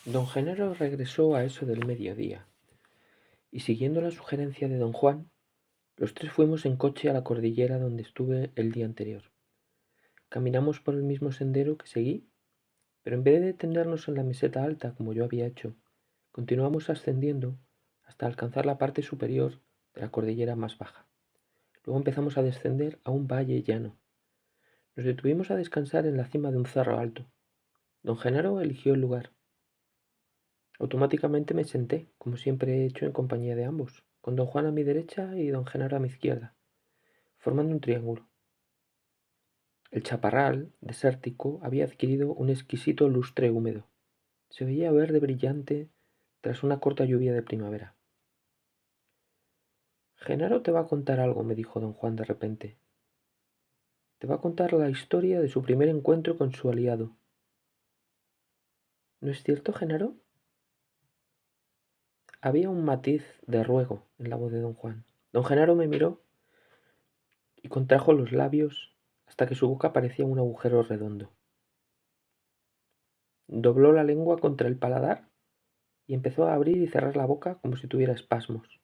Don Genaro regresó a eso del mediodía, y siguiendo la sugerencia de don Juan, los tres fuimos en coche a la cordillera donde estuve el día anterior. Caminamos por el mismo sendero que seguí, pero en vez de detenernos en la meseta alta como yo había hecho, continuamos ascendiendo hasta alcanzar la parte superior de la cordillera más baja. Luego empezamos a descender a un valle llano. Nos detuvimos a descansar en la cima de un cerro alto. Don Genaro eligió el lugar. Automáticamente me senté, como siempre he hecho en compañía de ambos, con don Juan a mi derecha y don Genaro a mi izquierda, formando un triángulo. El chaparral, desértico, había adquirido un exquisito lustre húmedo. Se veía verde brillante tras una corta lluvia de primavera. Genaro te va a contar algo, me dijo don Juan de repente. Te va a contar la historia de su primer encuentro con su aliado. ¿No es cierto, Genaro? Había un matiz de ruego en la voz de don Juan. Don Genaro me miró y contrajo los labios hasta que su boca parecía un agujero redondo. Dobló la lengua contra el paladar y empezó a abrir y cerrar la boca como si tuviera espasmos.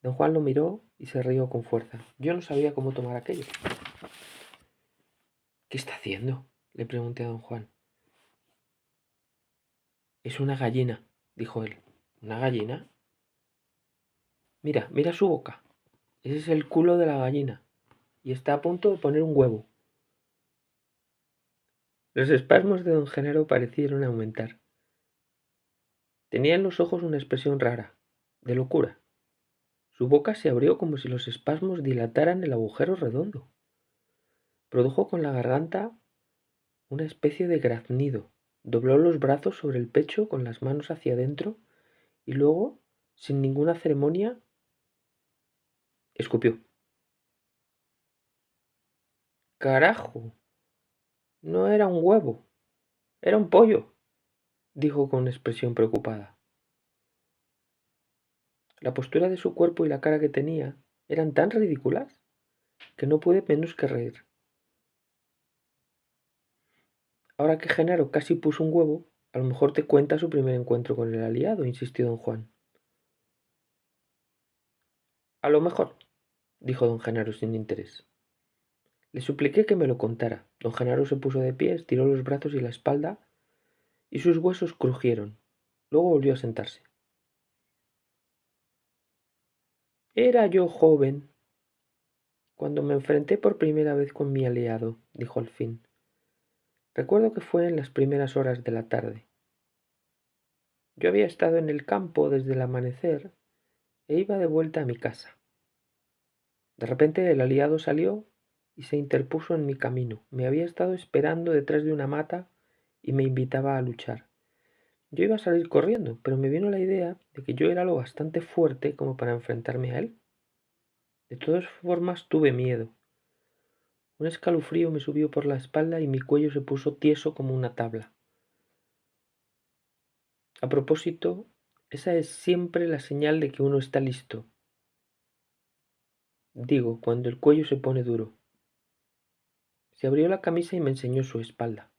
Don Juan lo miró y se rió con fuerza. Yo no sabía cómo tomar aquello. ¿Qué está haciendo?, le pregunté a don Juan. Es una gallina, dijo él. ¿Una gallina? Mira, mira su boca. Ese es el culo de la gallina y está a punto de poner un huevo. Los espasmos de don Genaro parecieron aumentar. Tenía en los ojos una expresión rara, de locura. Su boca se abrió como si los espasmos dilataran el agujero redondo. Produjo con la garganta una especie de graznido. Dobló los brazos sobre el pecho con las manos hacia adentro y luego, sin ninguna ceremonia, escupió. ¡Carajo! No era un huevo, era un pollo, dijo con expresión preocupada. La postura de su cuerpo y la cara que tenía eran tan ridículas que no pude menos que reír. Ahora que Genaro casi puso un huevo, a lo mejor te cuenta su primer encuentro con el aliado, insistió don Juan. A lo mejor, dijo don Genaro sin interés. Le supliqué que me lo contara. Don Genaro se puso de pie, estiró los brazos y la espalda, y sus huesos crujieron. Luego volvió a sentarse. Era yo joven cuando me enfrenté por primera vez con mi aliado, dijo al fin. Recuerdo que fue en las primeras horas de la tarde. Yo había estado en el campo desde el amanecer e iba de vuelta a mi casa. De repente el aliado salió y se interpuso en mi camino. Me había estado esperando detrás de una mata y me invitaba a luchar. Yo iba a salir corriendo, pero me vino la idea de que yo era lo bastante fuerte como para enfrentarme a él. De todas formas tuve miedo. Un escalofrío me subió por la espalda y mi cuello se puso tieso como una tabla. A propósito, esa es siempre la señal de que uno está listo. Digo, cuando el cuello se pone duro. Se abrió la camisa y me enseñó su espalda.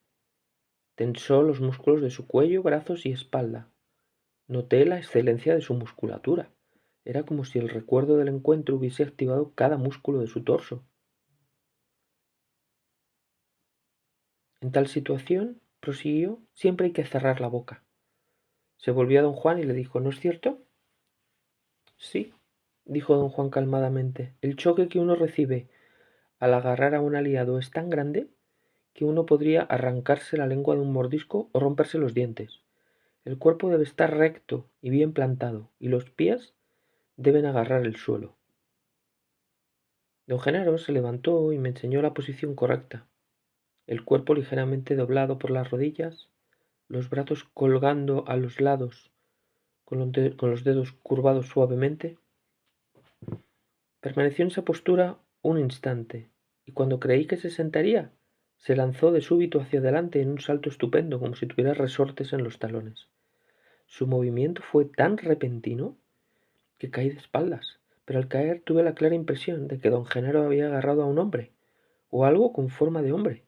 Tensó los músculos de su cuello, brazos y espalda. Noté la excelencia de su musculatura. Era como si el recuerdo del encuentro hubiese activado cada músculo de su torso. En tal situación, prosiguió, siempre hay que cerrar la boca. Se volvió a don Juan y le dijo, ¿no es cierto? Sí, dijo don Juan calmadamente. El choque que uno recibe al agarrar a un aliado es tan grande que uno podría arrancarse la lengua de un mordisco o romperse los dientes. El cuerpo debe estar recto y bien plantado, y los pies deben agarrar el suelo. Don Genaro se levantó y me enseñó la posición correcta. El cuerpo ligeramente doblado por las rodillas, los brazos colgando a los lados con los dedos curvados suavemente. Permaneció en esa postura un instante, y cuando creí que se sentaría, se lanzó de súbito hacia adelante en un salto estupendo, como si tuviera resortes en los talones. Su movimiento fue tan repentino que caí de espaldas, pero al caer tuve la clara impresión de que don Genaro había agarrado a un hombre, o algo con forma de hombre.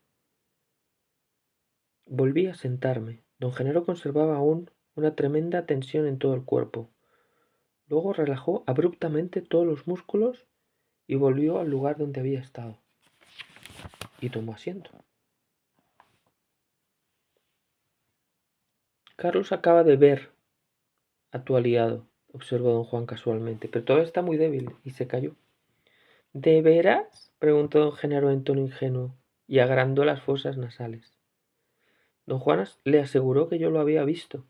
Volví a sentarme. Don Genaro conservaba aún una tremenda tensión en todo el cuerpo. Luego relajó abruptamente todos los músculos y volvió al lugar donde había estado. Y tomó asiento. Carlos acaba de ver a tu aliado, observó don Juan casualmente, pero todavía está muy débil, y se calló. ¿De veras? Preguntó don Genaro en tono ingenuo, y agrandó las fosas nasales. Don Juan le aseguró que yo lo había visto.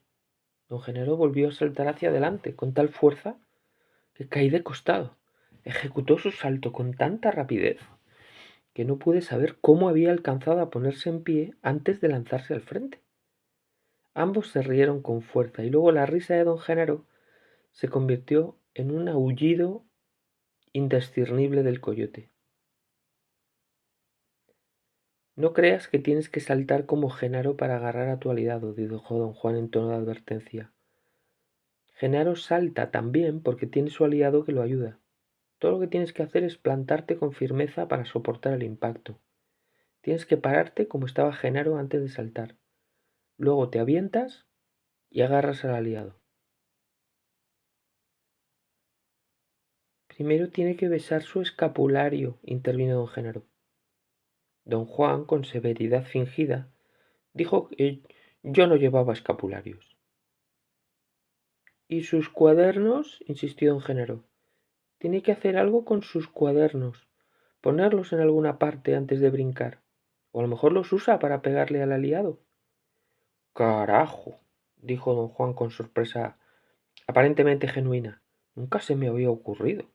Don Genaro volvió a saltar hacia adelante con tal fuerza que caí de costado. Ejecutó su salto con tanta rapidez que no pude saber cómo había alcanzado a ponerse en pie antes de lanzarse al frente. Ambos se rieron con fuerza y luego la risa de don Genaro se convirtió en un aullido indiscernible del coyote. No creas que tienes que saltar como Genaro para agarrar a tu aliado, dijo don Juan en tono de advertencia. Genaro salta también porque tiene su aliado que lo ayuda. Todo lo que tienes que hacer es plantarte con firmeza para soportar el impacto. Tienes que pararte como estaba Genaro antes de saltar. Luego te avientas y agarras al aliado. Primero tiene que besar su escapulario, intervino don Genaro. Don Juan, con severidad fingida, dijo que yo no llevaba escapularios. ¿Y sus cuadernos? Insistió don Genaro. Tiene que hacer algo con sus cuadernos, ponerlos en alguna parte antes de brincar. O a lo mejor los usa para pegarle al aliado. Carajo, dijo don Juan con sorpresa aparentemente genuina. Nunca se me había ocurrido.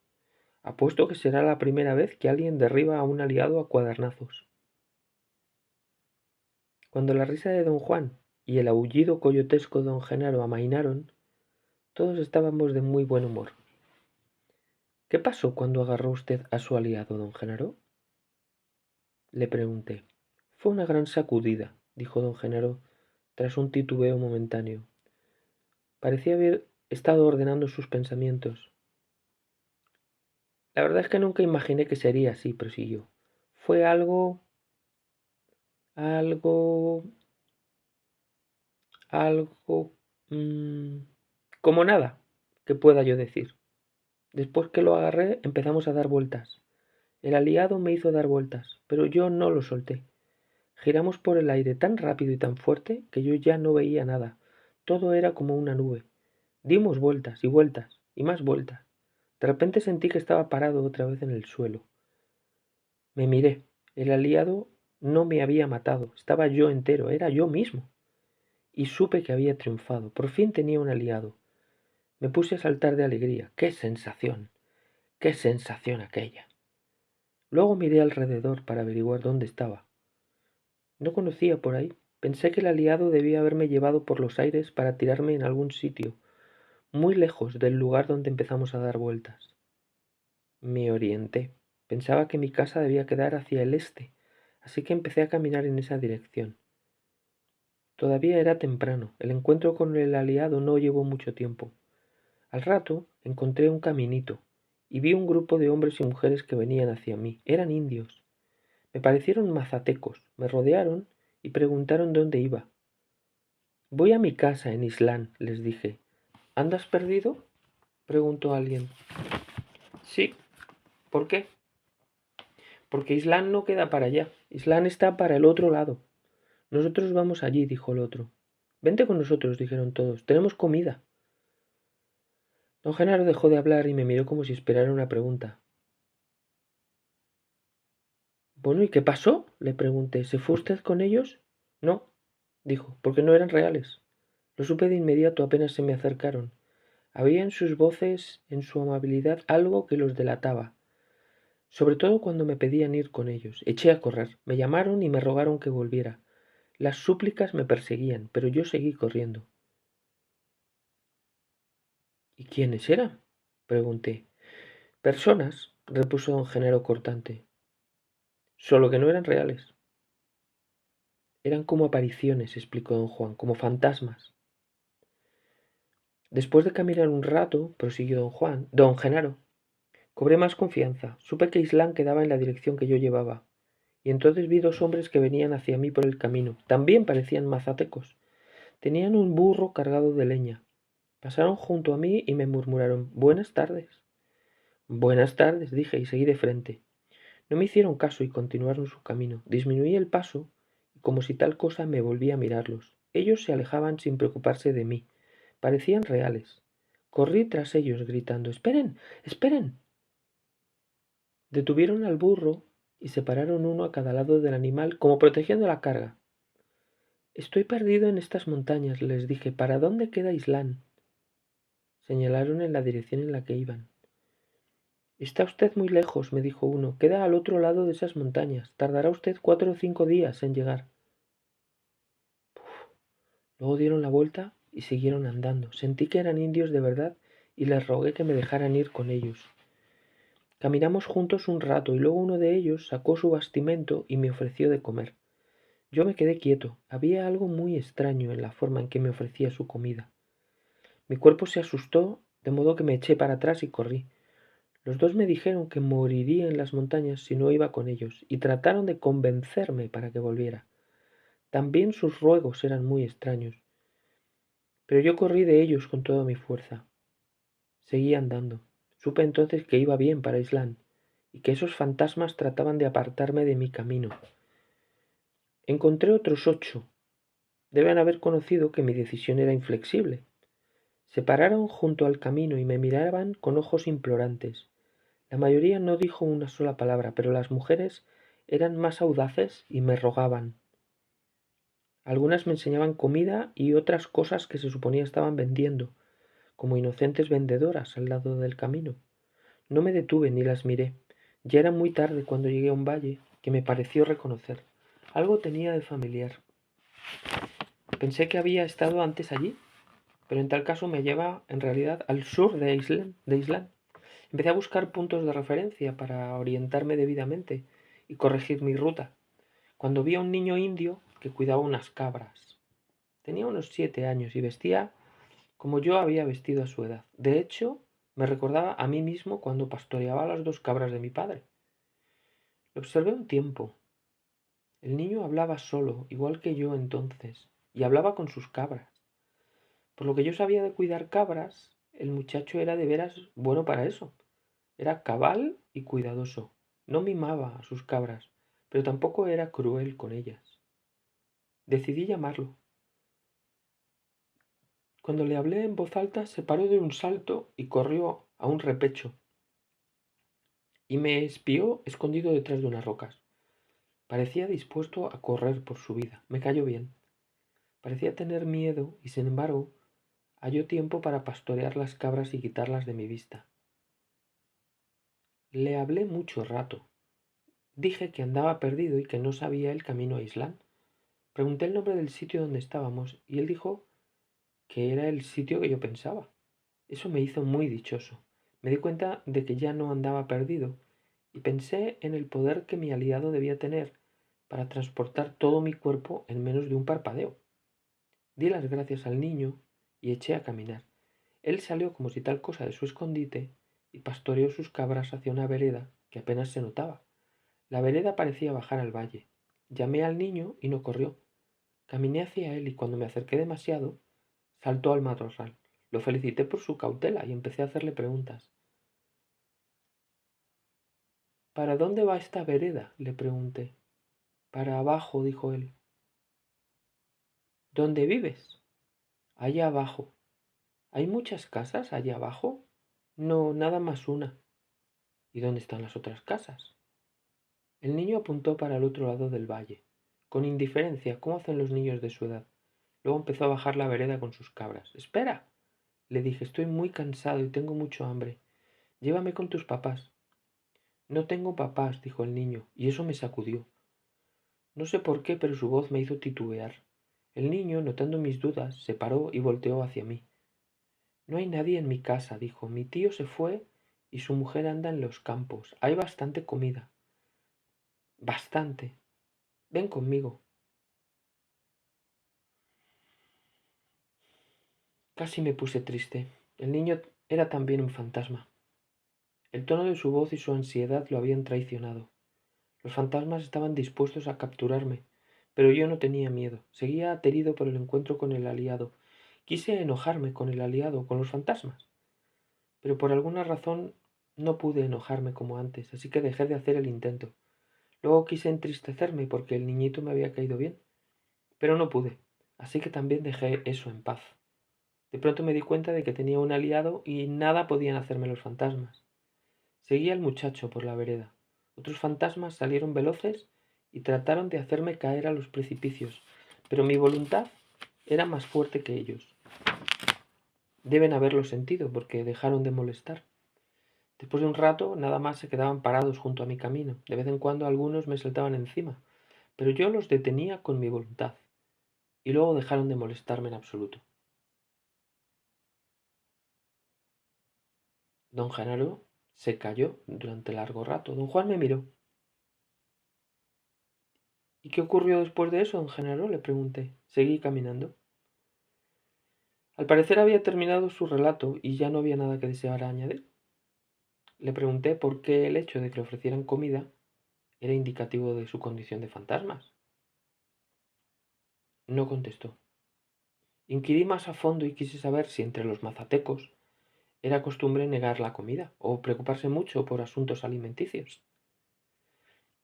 Apuesto que será la primera vez que alguien derriba a un aliado a cuadernazos. Cuando la risa de don Juan y el aullido coyotesco de don Genaro amainaron, todos estábamos de muy buen humor. ¿Qué pasó cuando agarró usted a su aliado, don Genaro? Le pregunté. Fue una gran sacudida, dijo don Genaro tras un titubeo momentáneo. Parecía haber estado ordenando sus pensamientos. La verdad es que nunca imaginé que sería así, prosiguió. Fue algo... algo... algo... mmm, como nada que pueda yo decir. Después que lo agarré empezamos a dar vueltas. El aliado me hizo dar vueltas, pero yo no lo solté. Giramos por el aire tan rápido y tan fuerte que yo ya no veía nada. Todo era como una nube. Dimos vueltas y vueltas y más vueltas. De repente sentí que estaba parado otra vez en el suelo. Me miré. El aliado no me había matado. Estaba yo entero. Era yo mismo. Y supe que había triunfado. Por fin tenía un aliado. Me puse a saltar de alegría. ¡Qué sensación! ¡Qué sensación aquella! Luego miré alrededor para averiguar dónde estaba. No conocía por ahí. Pensé que el aliado debía haberme llevado por los aires para tirarme en algún sitio, muy lejos del lugar donde empezamos a dar vueltas. Me orienté. Pensaba que mi casa debía quedar hacia el este, así que empecé a caminar en esa dirección. Todavía era temprano. El encuentro con el aliado no llevó mucho tiempo. Al rato encontré un caminito y vi un grupo de hombres y mujeres que venían hacia mí. Eran indios. Me parecieron mazatecos. Me rodearon y preguntaron dónde iba. Voy a mi casa en Islán, les dije. ¿Andas perdido? Preguntó alguien. Sí. ¿Por qué? Porque Islán no queda para allá. Islán está para el otro lado. Nosotros vamos allí, dijo el otro. Vente con nosotros, dijeron todos. Tenemos comida. Don Genaro dejó de hablar y me miró como si esperara una pregunta. Bueno, ¿y qué pasó? Le pregunté. ¿Se fue usted con ellos? No, dijo, porque no eran reales. Lo supe de inmediato apenas se me acercaron. Había en sus voces, en su amabilidad, algo que los delataba. Sobre todo cuando me pedían ir con ellos. Eché a correr. Me llamaron y me rogaron que volviera. Las súplicas me perseguían, pero yo seguí corriendo. ¿Y quiénes eran? Pregunté. Personas, repuso don Genaro cortante. Solo que no eran reales. Eran como apariciones, explicó don Juan, como fantasmas. Después de caminar un rato, prosiguió don Genaro, cobré más confianza. Supe que Islán quedaba en la dirección que yo llevaba. Y entonces vi dos hombres que venían hacia mí por el camino. También parecían mazatecos. Tenían un burro cargado de leña. Pasaron junto a mí y me murmuraron «Buenas tardes». «Buenas tardes», dije y seguí de frente. No me hicieron caso y continuaron su camino. Disminuí el paso y como si tal cosa me volví a mirarlos. Ellos se alejaban sin preocuparse de mí. Parecían reales. Corrí tras ellos gritando «¡Esperen! ¡Esperen!». Detuvieron al burro y se pararon uno a cada lado del animal como protegiendo la carga. «Estoy perdido en estas montañas», les dije. «¿Para dónde queda Islán?». Señalaron en la dirección en la que iban. «Está usted muy lejos», me dijo uno. «Queda al otro lado de esas montañas. Tardará usted 4 o 5 días en llegar». Luego dieron la vuelta y siguieron andando. Sentí que eran indios de verdad y les rogué que me dejaran ir con ellos. Caminamos juntos un rato y luego uno de ellos sacó su bastimento y me ofreció de comer. Yo me quedé quieto. Había algo muy extraño en la forma en que me ofrecía su comida. Mi cuerpo se asustó, de modo que me eché para atrás y corrí. Los dos me dijeron que moriría en las montañas si no iba con ellos, y trataron de convencerme para que volviera. También sus ruegos eran muy extraños, pero yo corrí de ellos con toda mi fuerza. Seguí andando. Supe entonces que iba bien para Islán, y que esos fantasmas trataban de apartarme de mi camino. Encontré otros 8. Deben haber conocido que mi decisión era inflexible. Se pararon junto al camino y me miraban con ojos implorantes. La mayoría no dijo una sola palabra, pero las mujeres eran más audaces y me rogaban. Algunas me enseñaban comida y otras cosas que se suponía estaban vendiendo, como inocentes vendedoras al lado del camino. No me detuve ni las miré. Ya era muy tarde cuando llegué a un valle que me pareció reconocer. Algo tenía de familiar. Pensé que había estado antes allí, pero en tal caso me lleva en realidad al sur de Islán. Empecé a buscar puntos de referencia para orientarme debidamente y corregir mi ruta, cuando vi a un niño indio que cuidaba unas cabras. Tenía unos 7 años y vestía como yo había vestido a su edad. De hecho, me recordaba a mí mismo cuando pastoreaba las 2 cabras de mi padre. Lo observé un tiempo. El niño hablaba solo, igual que yo entonces, y hablaba con sus cabras. Por lo que yo sabía de cuidar cabras, el muchacho era de veras bueno para eso. Era cabal y cuidadoso. No mimaba a sus cabras, pero tampoco era cruel con ellas. Decidí llamarlo. Cuando le hablé en voz alta, se paró de un salto y corrió a un repecho, y me espió escondido detrás de unas rocas. Parecía dispuesto a correr por su vida. Me cayó bien. Parecía tener miedo y, sin embargo, halló tiempo para pastorear las cabras y quitarlas de mi vista. Le hablé mucho rato. Dije que andaba perdido y que no sabía el camino a Islán. Pregunté el nombre del sitio donde estábamos y él dijo que era el sitio que yo pensaba. Eso me hizo muy dichoso. Me di cuenta de que ya no andaba perdido y pensé en el poder que mi aliado debía tener para transportar todo mi cuerpo en menos de un parpadeo. Di las gracias al niño y eché a caminar. Él salió como si tal cosa de su escondite y pastoreó sus cabras hacia una vereda que apenas se notaba. La vereda parecía bajar al valle. Llamé al niño y no corrió. Caminé hacia él y cuando me acerqué demasiado, saltó al matorral. Lo felicité por su cautela y empecé a hacerle preguntas. ¿Para dónde va esta vereda?, le pregunté. Para abajo, dijo él. ¿Dónde vives? Allá abajo. ¿Hay muchas casas allá abajo? No, nada más una. ¿Y dónde están las otras casas? El niño apuntó para el otro lado del valle, con indiferencia, como hacen los niños de su edad. Luego empezó a bajar la vereda con sus cabras. ¡Espera! Le dije, estoy muy cansado y tengo mucho hambre. Llévame con tus papás. No tengo papás, dijo el niño, y eso me sacudió. No sé por qué, pero su voz me hizo titubear. El niño, notando mis dudas, se paró y volteó hacia mí. No hay nadie en mi casa, dijo. Mi tío se fue y su mujer anda en los campos. Hay bastante comida. Bastante. Ven conmigo. Casi me puse triste. El niño era también un fantasma. El tono de su voz y su ansiedad lo habían traicionado. Los fantasmas estaban dispuestos a capturarme, Pero yo no tenía miedo. Seguía aterido por el encuentro con el aliado. Quise enojarme con el aliado, con los fantasmas. Pero por alguna razón no pude enojarme como antes, así que dejé de hacer el intento. Luego quise entristecerme porque el niñito me había caído bien, pero no pude, así que también dejé eso en paz. De pronto me di cuenta de que tenía un aliado y nada podían hacerme los fantasmas. Seguí al muchacho por la vereda. Otros fantasmas salieron veloces y trataron de hacerme caer a los precipicios, pero mi voluntad era más fuerte que ellos. Deben haberlo sentido porque dejaron de molestar. Después de un rato, nada más se quedaban parados junto a mi camino. De vez en cuando algunos me saltaban encima, pero yo los detenía con mi voluntad, y luego dejaron de molestarme en absoluto. Don Genaro se calló durante largo rato. Don Juan me miró. ¿Y qué ocurrió después de eso, don Genaro?, le pregunté. Seguí caminando. Al parecer había terminado su relato y ya no había nada que desear añadir. Le pregunté por qué el hecho de que le ofrecieran comida era indicativo de su condición de fantasmas. No contestó. Inquirí más a fondo y quise saber si entre los mazatecos era costumbre negar la comida o preocuparse mucho por asuntos alimenticios.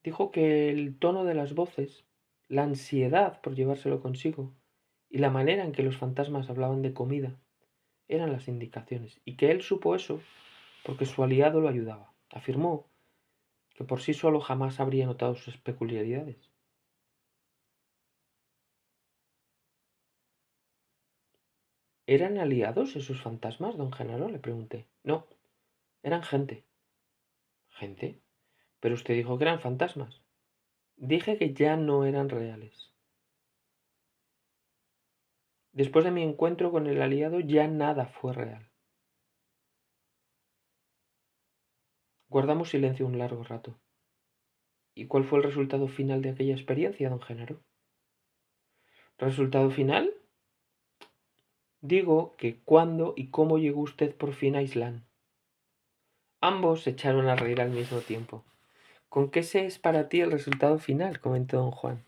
Dijo que el tono de las voces, la ansiedad por llevárselo consigo y la manera en que los fantasmas hablaban de comida eran las indicaciones, y que él supo eso porque su aliado lo ayudaba. Afirmó que por sí solo jamás habría notado sus peculiaridades. ¿Eran aliados esos fantasmas, don Genaro?, le pregunté. No, eran gente. ¿Gente? Pero usted dijo que eran fantasmas. Dije que ya no eran reales. Después de mi encuentro con el aliado ya nada fue real. Guardamos silencio un largo rato. ¿Y cuál fue el resultado final de aquella experiencia, don Genaro? ¿Resultado final? Digo que cuándo y cómo llegó usted por fin a Islán. Ambos se echaron a reír al mismo tiempo. ¿Con qué se es para ti el resultado final?, comentó don Juan.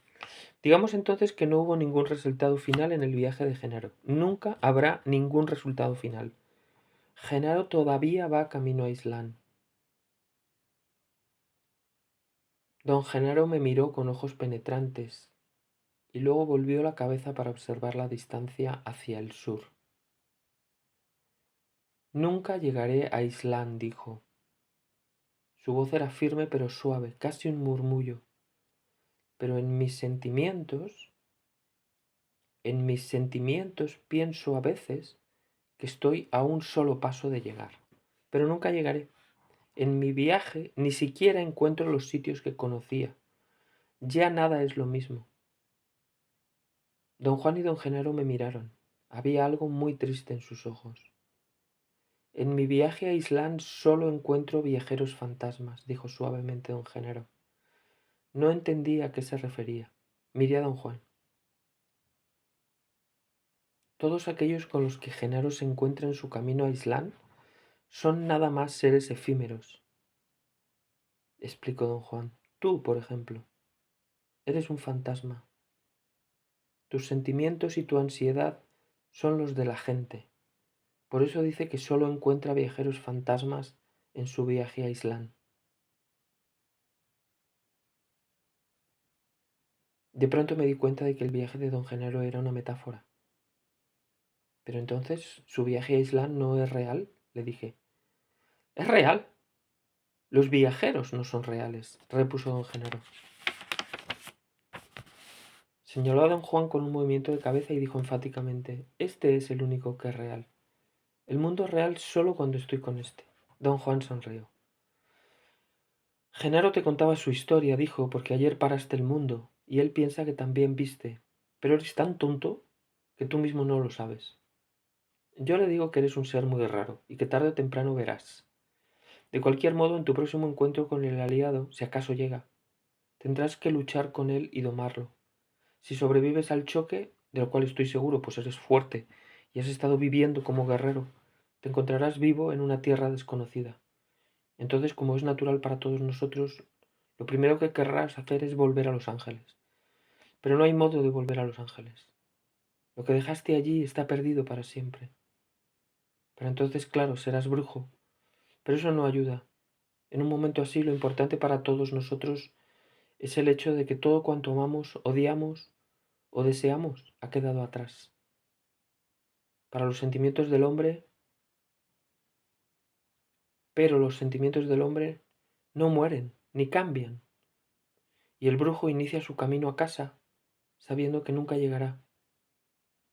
Digamos entonces que no hubo ningún resultado final en el viaje de Genaro. Nunca habrá ningún resultado final. Genaro todavía va camino a Islán. Don Genaro me miró con ojos penetrantes y luego volvió la cabeza para observar la distancia hacia el sur. Nunca llegaré a Islán, dijo. Su voz era firme pero suave, casi un murmullo. Pero en mis sentimientos pienso a veces que estoy a un solo paso de llegar. Pero nunca llegaré. En mi viaje ni siquiera encuentro los sitios que conocía. Ya nada es lo mismo. Don Juan y don Genaro me miraron. Había algo muy triste en sus ojos. En mi viaje a Islán solo encuentro viajeros fantasmas, dijo suavemente don Genaro. No entendí a qué se refería. Miré a don Juan. Todos aquellos con los que Genaro se encuentra en su camino a Islán son nada más seres efímeros, explicó don Juan. Tú, por ejemplo, eres un fantasma. Tus sentimientos y tu ansiedad son los de la gente. Por eso dice que solo encuentra viajeros fantasmas en su viaje a Islán. De pronto me di cuenta de que el viaje de don Genaro era una metáfora. Pero entonces, ¿su viaje a Islán no es real?, le dije. Es real. Los viajeros no son reales, repuso don Genaro. Señaló a don Juan con un movimiento de cabeza y dijo enfáticamente: Este es el único que es real. El mundo es real solo cuando estoy con este. Don Juan sonrió. Genaro te contaba su historia, dijo, porque ayer paraste el mundo, y él piensa que también viste, pero eres tan tonto que tú mismo no lo sabes. Yo le digo que eres un ser muy raro, y que tarde o temprano verás. De cualquier modo, en tu próximo encuentro con el aliado, si acaso llega, tendrás que luchar con él y domarlo. Si sobrevives al choque, de lo cual estoy seguro, pues eres fuerte y has estado viviendo como guerrero, te encontrarás vivo en una tierra desconocida. Entonces, como es natural para todos nosotros, lo primero que querrás hacer es volver a Los Ángeles. pero no hay modo de volver a Los Ángeles. Lo que dejaste allí está perdido para siempre. Pero entonces, claro, serás brujo. Pero eso no ayuda. En un momento así, lo importante para todos nosotros es el hecho de que todo cuanto amamos, odiamos o deseamos ha quedado atrás. Para los sentimientos del hombre, pero los sentimientos del hombre no mueren ni cambian. Y el brujo inicia su camino a casa, sabiendo que nunca llegará,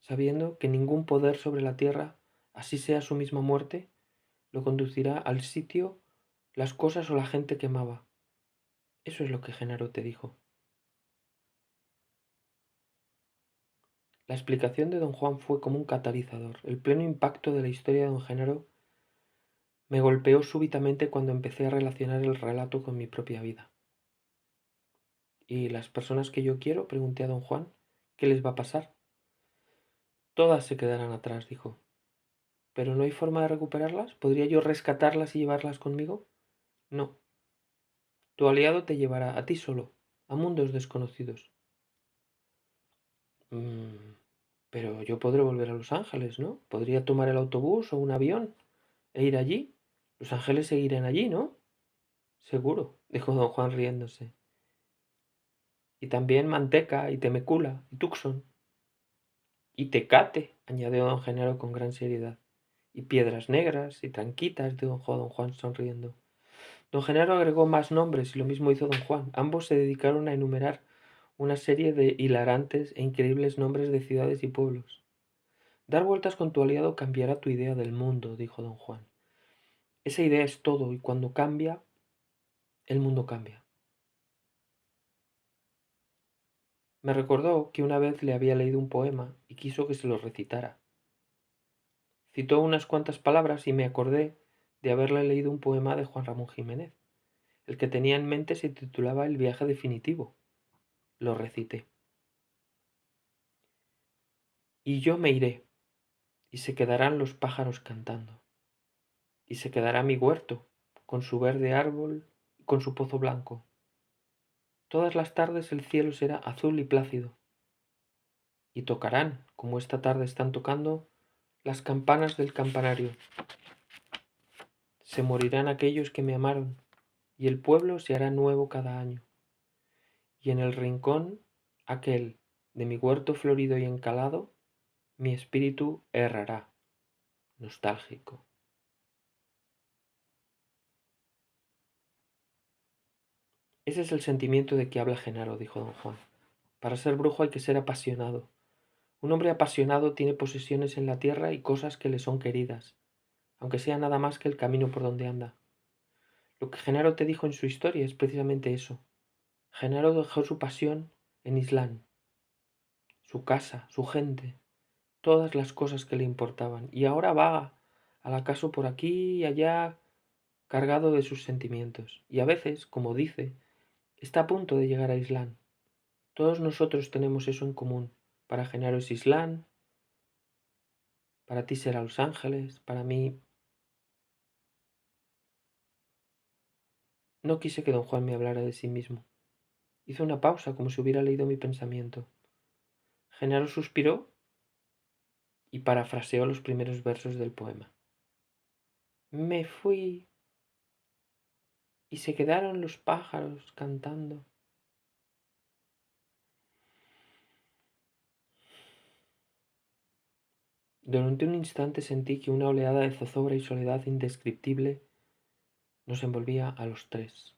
sabiendo que ningún poder sobre la tierra, así sea su misma muerte, lo conducirá al sitio, las cosas o la gente que amaba. Eso es lo que Genaro te dijo. La explicación de don Juan fue como un catalizador. El pleno impacto de la historia de don Genaro me golpeó súbitamente cuando empecé a relacionar el relato con mi propia vida. ¿Y las personas que yo quiero? Pregunté a don Juan. ¿Qué les va a pasar? Todas se quedarán atrás, dijo. ¿Pero no hay forma de recuperarlas? ¿Podría yo rescatarlas y llevarlas conmigo? No. Tu aliado te llevará a ti solo, a mundos desconocidos. Pero yo podré volver a Los Ángeles, ¿no? Podría tomar el autobús o un avión e ir allí. Los ángeles seguirán allí, ¿no? Seguro, dijo don Juan riéndose. Y también Manteca y Temecula y Tucson. Y Tecate, añadió don Genaro con gran seriedad. Y Piedras Negras y Tranquitas, dijo don Juan sonriendo. Don Genaro agregó más nombres y lo mismo hizo don Juan. Ambos se dedicaron a enumerar una serie de hilarantes e increíbles nombres de ciudades y pueblos. Dar vueltas con tu aliado cambiará tu idea del mundo, dijo don Juan. Esa idea es todo y cuando cambia, el mundo cambia. Me recordó que una vez le había leído un poema y quiso que se lo recitara. Citó unas cuantas palabras y me acordé de haberle leído un poema de Juan Ramón Jiménez. El que tenía en mente se titulaba El viaje definitivo. Lo recité. Y yo me iré, y se quedarán los pájaros cantando, y se quedará mi huerto, con su verde árbol y con su pozo blanco. Todas las tardes el cielo será azul y plácido, y tocarán, como esta tarde están tocando, las campanas del campanario. Se morirán aquellos que me amaron, y el pueblo se hará nuevo cada año. Y en el rincón aquel de mi huerto florido y encalado, mi espíritu errará, nostálgico. Ese es el sentimiento de que habla Genaro, dijo don Juan. Para ser brujo hay que ser apasionado. Un hombre apasionado tiene posesiones en la tierra y cosas que le son queridas, aunque sea nada más que el camino por donde anda. Lo que Genaro te dijo en su historia es precisamente eso. Genaro dejó su pasión en Islán, su casa, su gente, todas las cosas que le importaban, y ahora vaga al acaso por aquí y allá cargado de sus sentimientos, y a veces, como dice, está a punto de llegar a Islán. Todos nosotros tenemos eso en común. Para Genaro es Islán, para ti será Los Ángeles, para mí... No quise que don Juan me hablara de sí mismo. Hizo una pausa como si hubiera leído mi pensamiento. Genaro suspiró y parafraseó los primeros versos del poema. Me fui y se quedaron los pájaros cantando. Durante un instante sentí que una oleada de zozobra y soledad indescriptible nos envolvía a los tres.